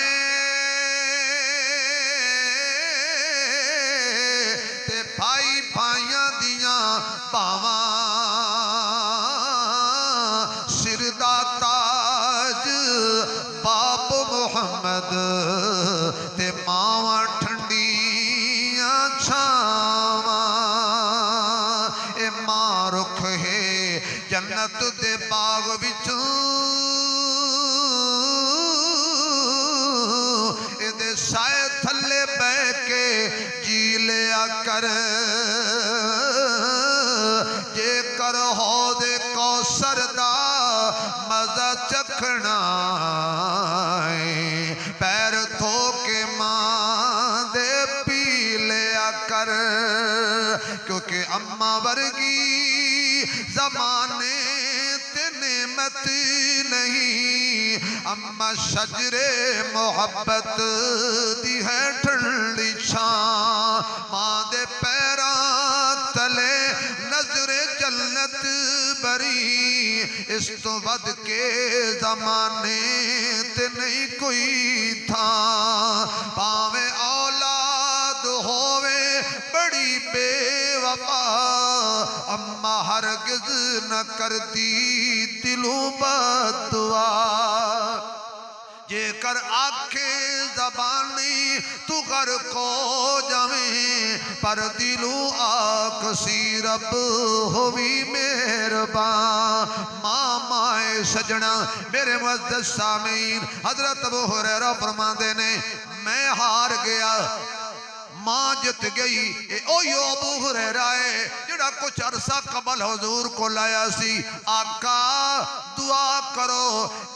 ते भाई भाइयां दियां भावां सिर दा ताज। बाप मुहम्मद ते मावां ठंडियां छावां। ए मां रुख है जन्नत दे बाग विचों, इहदे साए थल्ले बह के जी लिया कर। जेकर हौदे कौसर दा मजा चखना है, पैर धो के मां दे पी लिया कर। क्योंकि अम्मा वर्गी जमाने ते नेमत नहीं, अम्मा शजरे मोहब्बत दी है ठंडी छां। मां दे पैरां तले नजरे जन्नत हजरत बरी इस तो वध के जमाने ते नहीं कोई था। भावे औलाद होवे बड़ी बेवफा, अम्मा हरगिज न करती दिलों बदुआ। जेकर आखे जबानी तू कर को जावे, पर दिलू आख सी रब होवी मेहरबान। मामाए सजना मेरे मुअज़्ज़ज़ सामीन, हजरत अबू हुरैरा फरमाते ने मैं हार गया, मां जित गई। ओयो अबू हुरैरा है जिहड़ा कुछ अरसा कबल हुजूर को लाया सी। आका दुआ करो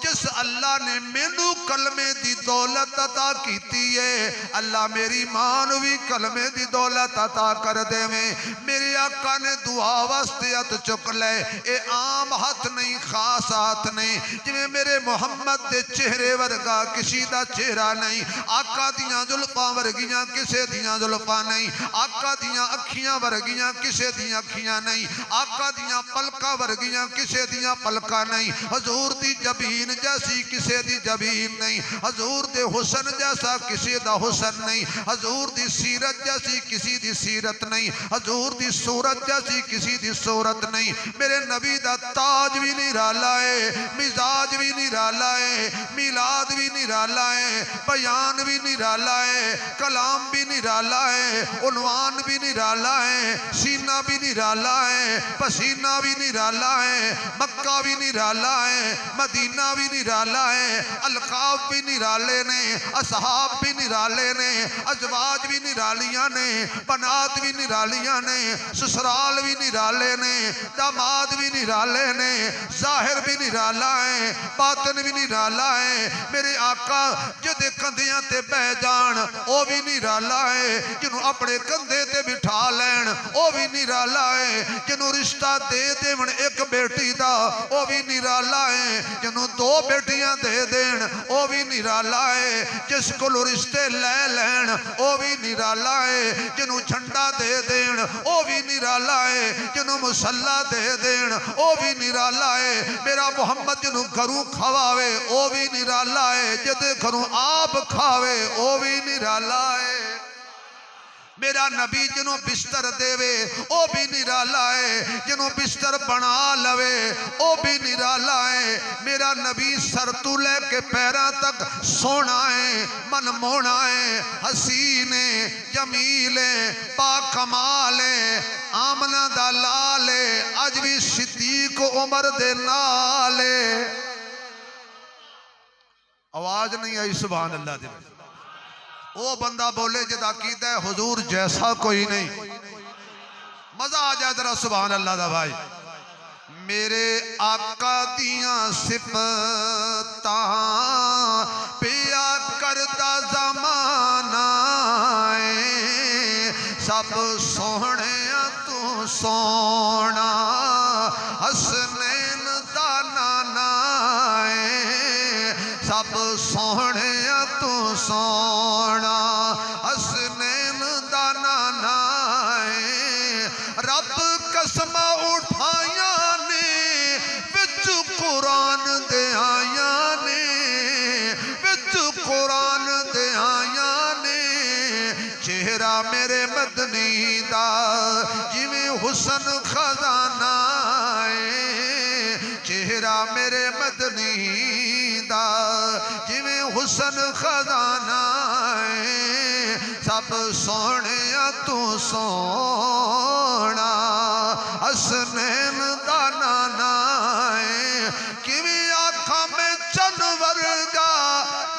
जिस अल्लाह ने मैनू कलमे दी दौलत अता कीती है, अल्लाह मेरी मां नू भी कलमे दी दौलत अता कर देवे। मेरे आका ने दुआ वास्ते हथ चुक ले, ये आम हथ नहीं खास हाथ नहीं, जिवें मेरे मुहम्मद दे चेहरे वर्गा किसी दा चेहरा नहीं, आका दियां जुल्फां वर्गियां किसे दियां जुल्फां नहीं, आका दियां अखियां वर्गियां किसे दियां अखियां नहीं, आका दियां पलकां वर्गियां किसे दियां पलकां नहीं, हजूर दी जबीन जैसी किसे दी जबीन नहीं, हजूर दे हुसन जैसा किसी दा हुसन नहीं, हजूर दी सीरत जैसी किसी दी सीरत नहीं, हजूर दी सूरत जैसी किसी दी सूरत नहीं। मेरे नबी दा ताज भी निराला है, मिजाज भी निराला है, मिलाद भी निराला है, बयान भी निराला है, कलाम भी निराला है, उन्वान भी निराला है, सीना भी निराला है, पसीना भी निराला है, मक्का भी निराला है, मदीना भी निराला है, अलकाब भी निराले ने, असहाब भी निराले ने, अजवाज भी निरालियां ने, बनात भी निरालियां ने, ससुराल भी निराले ने, दामाद भी निराले ने, जाहिर भी निराला है, बातन भी निराला है। मेरे आका जिहदे कंधियां ते बह जान ओ भी निराला है, जिन्हों अपने कंधे ते बिठा लैन ओ भी निराला है, जिन्हों रिश्ता दे देवन एक बेटी दा ओ भी निराला है, जिन्हों दो बेटियां दे देन ओ भी निराला है, जिस कोलों रिश्ते लै लैन ओ भी निराला है, जिन्हों झंडा दे देन ओ भी निराला है, जिन्हों मुसल्ला दे देन ओ भी निराला है। मेरा मुहम्मद जिन्हों घरों खवावे ओ भी निराला है, जिहदे घरों आप खावे ओ भी निराला है। मेरा नबी जिन्हों बिस्तर देवे ओ भी निराला है, जिन्हों बिस्तर बना लवे ओ भी निराला है। मेरा नबी सर तू लेके पैरों तक सोना है, मन मोना है, हसीन है, जमील है, बाकमाल है, आमना दा लाल है, अज भी सिद्दीक उमर दे नाल है। आवाज नहीं आई सुभान अल्लाह दे। वो बंदा बोले जिदा कीदा है हुजूर जैसा कोई नहीं, मजा आ जाए जरा सुभान अल्लाह दा भाई। मेरे आका दियां सिफतां पिया करदा ज़माना है, सब सोहणे तू सोना हसनैन दा नाना है, सब सोहणे तू सोना हसनैन दा नाना है। रब कसम उठाया ने विच कुरान दे आया ने, विच कुरान दे आया ने, चेहरा मेरे मदनी दा जिवें हुसन खजाना है, चेहरा मेरे मदनी दा जिवें हुसन खजाना है, सब सोने तू सोना हसनैन दा नाना है। किवें आखा में चन वर्गा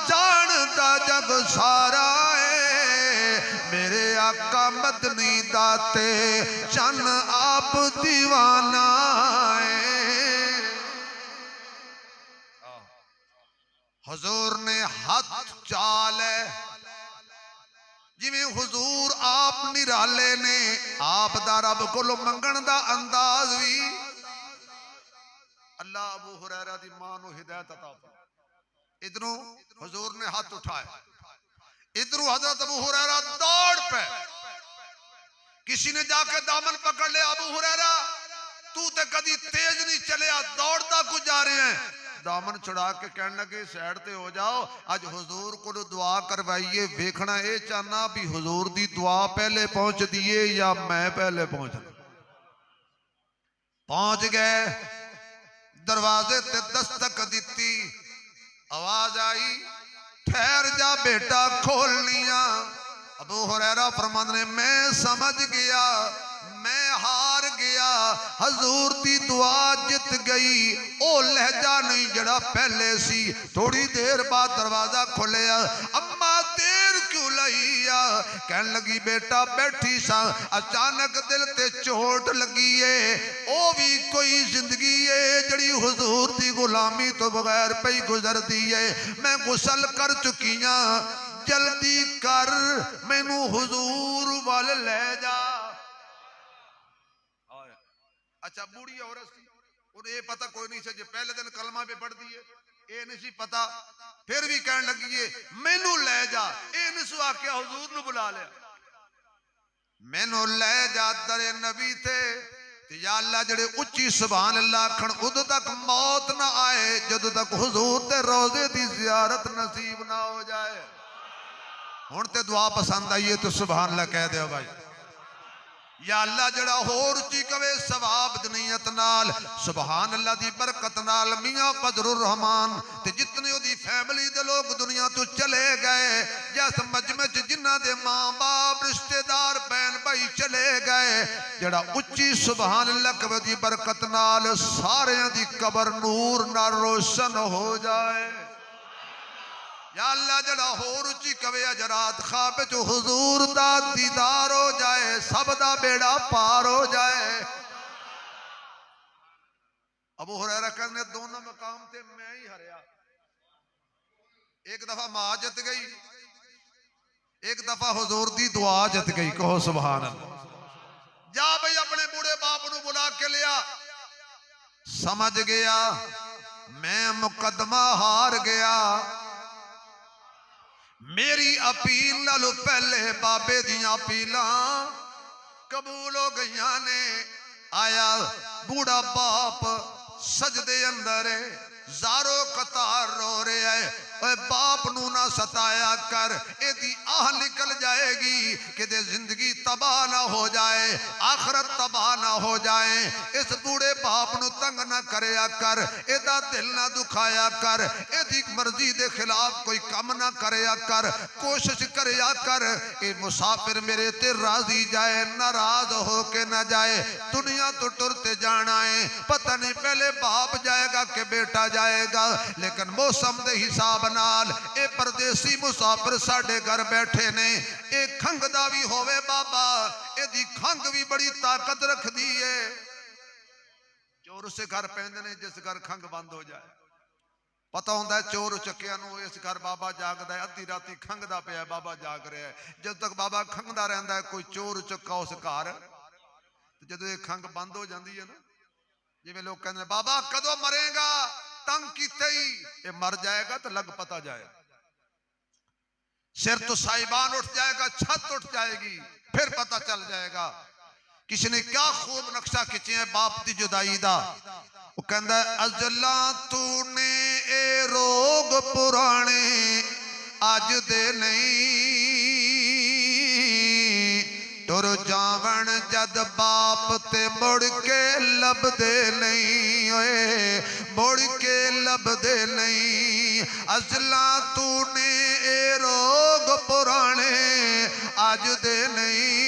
जानदा जग सारा है, मेरे आका मदनी दाते चन आप दीवाना है। हुजूर ने हाथ चाल है जिवें हुजूर आप निराले ने, आप दा रब कोलों मंगण दा अंदाज भी अल्लाह अबू हुरैरा दी मां नूं हिदायत अता फरमाए। इधरों हुजूर ने हाथ उठाया, इधरों हजरत अबू हुरैरा दौड़ पे, किसी ने जाके दामन पकड़ लिया, अबू हुरैरा तू तो कदी तेज नहीं चलिया, दौड़ता कुछ जा रहे हैं। दामन छुड़ा के कहने लगे साइड ते हो जाओ, अज हुजूर को दुआ करवाइए, वेखना ये चाहना भी हुजूर दी दुआ पहले पहुंच दिए या मैं पहले पहुंच गए। दरवाजे ते दस्तक दी, आवाज आई ठहर जा बेटा खोलनिया। अबू हुरैरा फरमाते ने मैं समझ गया, मैं हार गया, हजूर दी दुआ जित गई। ओ लहजा नहीं जड़ा पहले सी। थोड़ी देर बाद दरवाजा खोलिया, अम्मा देर क्यों लईया? कहन लगी बेटा बैठी सा, अचानक दिल ते चोट लगी है। ओ भी कोई जिंदगी है जड़ी हुजूर दी गुलामी तो बगैर पई गुजरदी है। मैं गुसल कर चुकी हां, जल्दी कर मैनू हुजूर वाल ले जा। अच्छा बूढ़ी औरत सी, उन्हें ये पता कोई नहीं सी, पहले दिन कलमा पे पढ़ दी है, ये नहीं सी पता, फिर भी कहन लगी है मैनू ले जा। ये नहीं सु आख्या हुजूर नू बुला लिया, मैनू ले जा दरे नबी थे। या अल्लाह जड़े उच्ची सुभान अल्लाह आखण उदों तक मौत ना आए जदों तक हुजूर दे रोजे दी जियारत नसीब ना हो जाए। हुण ते दुआ पसंद आई है तो सुभान अल्लाह कह दो भाई। या अल्लाह जड़ा होर उच्ची कवे सवाब दुनियत नाल, सुभान अल्लाह दी बरकत नाल मियां फजलुर रहमान ते जितने ओदी फैमिली दे लोग दुनिया तो चले गए, जिस मजमे च जिन्हां दे मां बाप रिश्तेदार बहन भाई चले गए, जड़ा उच्ची सुभान अल्लाह कवे दी बरकत नाल सारियां दी कबर नूर नाल रोशन हो जाए। या अल्लाह जड़ा होर उच्ची कवे अजरात ख्वाब च हुजूर दा दीदार हो जाए, सब दा बेड़ा पार हो जाए। अबू हुरैरा कहने दोनों मकाम ते मैं ही हरिया। एक दफा मां जित गई, एक दफा हुजूर दी दुआ जित गई। कहो सुभान अल्लाह। जा भाई अपने बूढ़े बाप नू बुला के लिया। समझ गया मैं मुकदमा हार गया, मेरी अपील नालों पहले बाबे दियां अपीलां कबूल हो गई ने। आया बूढ़ा बाप सजदे अंदर जारो कतार रो रहा है, बाप नू ना सताया कर, एदी आह निकल जाएगी कि दे जिंदगी तबाह ना हो जाए, आखरत तबाह ना हो जाए। इस बूढ़े बाप नू तंग ना करया कर, एदा दिल ना दुखाया कर, एदी मर्जी दे खिलाफ कोई काम ना करया कर, कोशिश करया कर ए मुसाफिर मेरे ते राजी जाए, नाराज हो के ना जाए। दुनिया तो टुरते जाना है, पता नहीं पहले बाप जाएगा कि बेटा जाएगा, लेकिन मौसम दे हिसाब नाल ए परदेसी मुसाफिर साडे घर बैठे ने। ए खंगदा भी होवे बाबा, एदी खंग भी बड़ी ताकत रखदी है। चोर उसे घर पैंदे ने जिस घर खंग बंद हो जाए। पता होंदा है चोर चक्किया नूं इस घर बाबा जागदा है, अद्धी राती खंगदा पिया बाबा जाग रहा है। जब तक बाबा खंगदा रहिंदा है कोई चोर चक्का उस घर, जदों ये खंग बंद हो जाती है ना, जिवें लोग कहंदे बाबा कदों मरेगा, तंग कीते ही ये मर जाएगा तो लग पता जाएगा, सिर तो साहिबान उठ जाएगा, छत उठ जाएगी, फिर पता चल जाएगा। किसी ने क्या खूब नक्शा खिंचे है बाप की जुदाई दा। वो कहंदा अजला तूने ए रोग पुराने अज दे नहीं, टुर जावण जद बाप ते मुड़ के लभदे नहीं, ओए मुड़ के लभदे नहीं। अजला तूने ए रोग पुराने अज दे नहीं,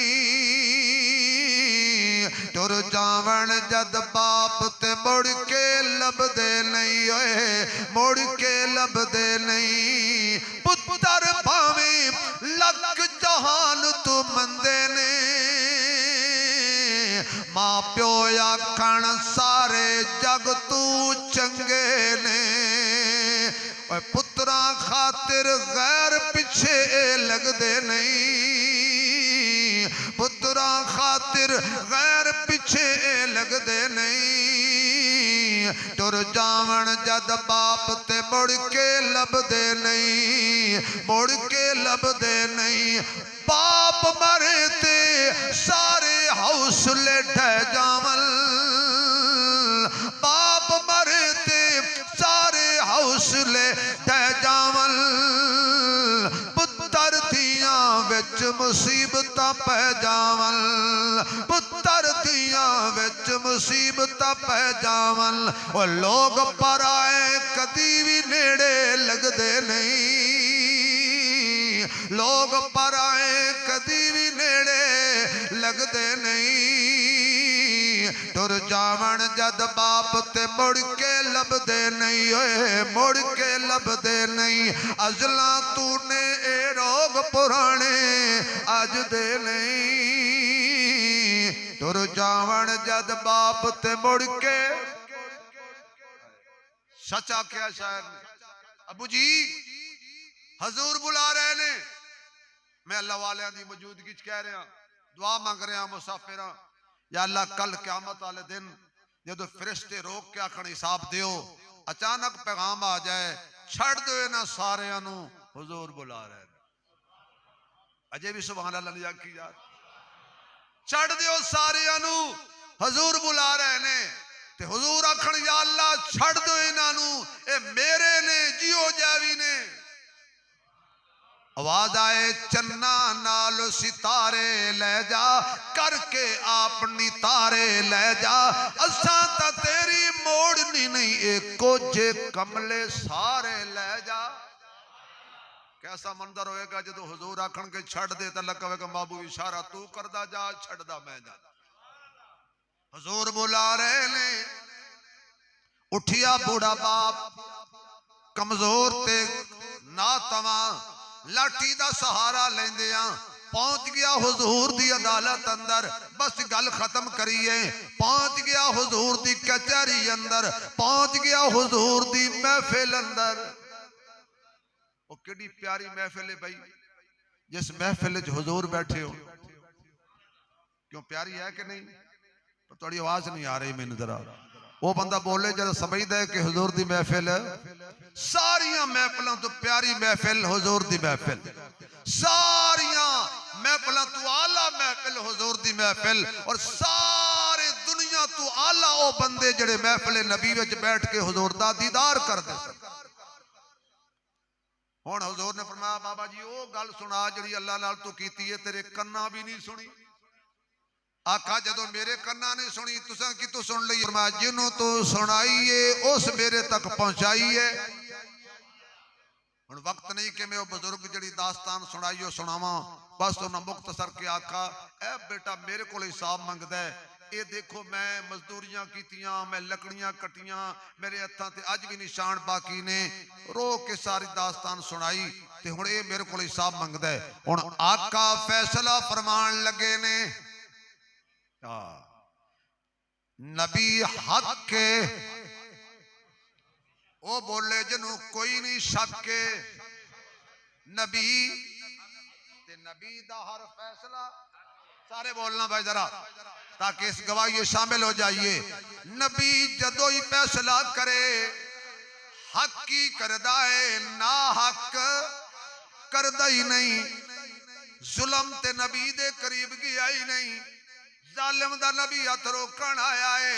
टुर जावण जद बाप ते मुड़ के लभदे नहीं, ओए मुड़ के लभदे नहीं। पुत्र भावें लख जहान तू मंदे ने, मां प्यो आखण सारे जग तू चंगे ने, पुत्रा खातिर गैर पिछे लगदे नहीं, पुत्रा खातिर गैर पिछे लगदे नहीं। टुर जावण जद बाप ते मुड़ के लभदे नहीं, मुड़ के लभदे नहीं। बाप मरे ते सारे हौसले ढह जावन, उसले ढह जावन पुत्तर दियां विच मुसीबत पै जावन पुत्तर दियां विच मुसीबत पै जावन ओ लोग पर आए कदी भी नेड़े लगदे नहीं लोग पर आए कदी भी नेड़े लगदे नहीं टुर जावन जद बाप ते मुड़ के लभदे नहीं ओए मुड़ के लभदे नहीं अजला तूने ए रोग पुराने अज दे नहीं टुर जावन जद बाप ते मुड़ के सचा क्या शायर ने अबू जी हजूर बुला रहे ने मैं अल्लाह वालियां दी मौजूदगी च कह रहा दुआ मंग रहा मुसाफिर या अल्लाह कल क़यामत वाले दिन जदों फरिश्ते रोक के आखण हिसाब दियो अचानक पैगाम आ जाए छड़ दो इन्हां सारियां नूं हुजूर बुला रहे अजे भी सुभान अल्लाह नहीं आखी यार छड़ दियो सारियां नूं हुजूर बुला रहे ने ते हुजूर आखण या अल्लाह छड़ दो इन्हां नूं ए मेरे ने जियो जैवी ने आवाज आए चन्ना नाल सितारे ले जा करके अपनी तारे ले जा असा ता तेरी मोड़नी नहीं एको जे कमले सारे ले जा कैसा मंजर होएगा जो हुजूर आखण के छड़ दे तो लगा बाबू इशारा तू करदा जा छड़दा मैं जा हुजूर बुला रहे ने उठिया बूढ़ा बाप कमजोर ते ना तवा लाठी दा सहारा लेंदिया पहुंच गया हुजूर दी अदालत अंदर बस गल खत्म करिए पहुंच गया हुजूर दी कचहरी अंदर पहुंच गया हुजूर दी महफिल अंदर ओ केडी प्यारी महफिल है भाई जिस महफिल च हुजूर बैठे हो क्यों प्यारी है कि नहीं तो थोड़ी आवाज नहीं आ रही मैनू जरा वो बंदा बोले जरा समझदा है कि हुजूर दी महफिल सारियां महफिलों तो प्यारी महफिल हुजूर दी महफिल सारियां महफिलों तो आला महफिल हुजूर दी महफिल और सारे दुनिया तो आला वो बंदे जड़े महफिल नबी विच बैठ के हुजूर दा दीदार करदे हुण हुजूर ने फरमाया बाबा जी वो गल सुना जिहड़ी अल्लाह नाल तू कीती है तेरे कन्ना भी नहीं सुनी आखा जदों मेरे कन्ना ने सुनी तुसां कितों सुन लई फरमाया जिन्हों तो सुनाई है उस मेरे तक पहुंचाई है हुण वक्त नहीं कि मैं वो बुजुर्ग जिहड़ी दास्तान सुनाई हो सुनावां बस उन्हां मुख्तसर के आखा ए बेटा मेरे कोल हिसाब मंगदा है ये देखो मैं मजदूरियां कीतियां मैं लकड़ियां कटियां मेरे हत्थां ते अज भी निशान बाकी ने रो के सारी दास्तान सुनाई ते हुण ये मेरे कोल हिसाब मंगदा है हुण आका फैसला फरमान लगे ने नबी हक के वो बोले जिन्हों कोई नहीं शक के नबी ते नबी दा हर फैसला सारे बोलना भाई जरा ताकि इस गवाही शामिल हो जाइए नबी जदों ही फैसला करे हक की करदा है ना हक करदा ही नहीं जुल्म ते नबी दे करीब गया ही नहीं जालिम दा नबी हथ रोकण आया है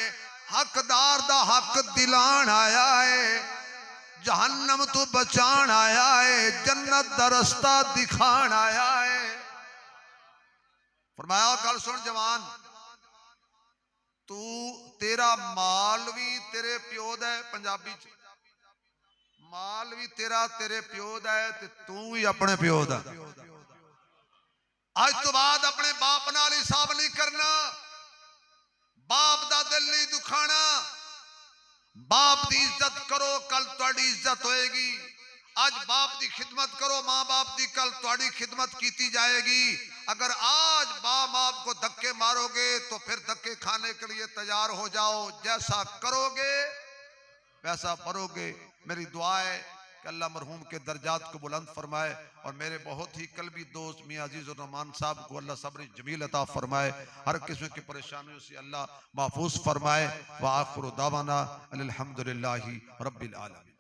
हकदार दा हक दिलान आया है जहन्नम तो बचान आया है जन्नत दा रास्ता दिखान आया है फरमाया गल सुन जवान तू तेरा माल भी तेरे प्यो दा है पंजाबी च माल भी तेरा तेरे प्यो दा है ते तू ही अपने प्यो दा आज तो बाद अपने बाप नाल हिसाब नहीं करना बाप दा दिल नहीं दुखाना बाप की इज्जत करो कल तुहाडी इज्जत होएगी आज बाप की खिदमत करो मां बाप की कल तुहाडी खिदमत की जाएगी अगर आज बाप बाप को धक्के मारोगे तो फिर धक्के खाने के लिए तैयार हो जाओ जैसा करोगे वैसा परोगे मेरी दुआ है कि अल्लाह मरहूम के दर्जात को बुलंद फरमाए और मेरे बहुत ही कल्बी दोस्त मियां अजीजुर रहमान साहब को अल्लाह सब्र जमील अता फरमाए हर किस्म की परेशानियों से अल्लाह महफूज फरमाए व आखिर दावाना अल्हम्दुलिल्लाहि रब्बिल आलमीन।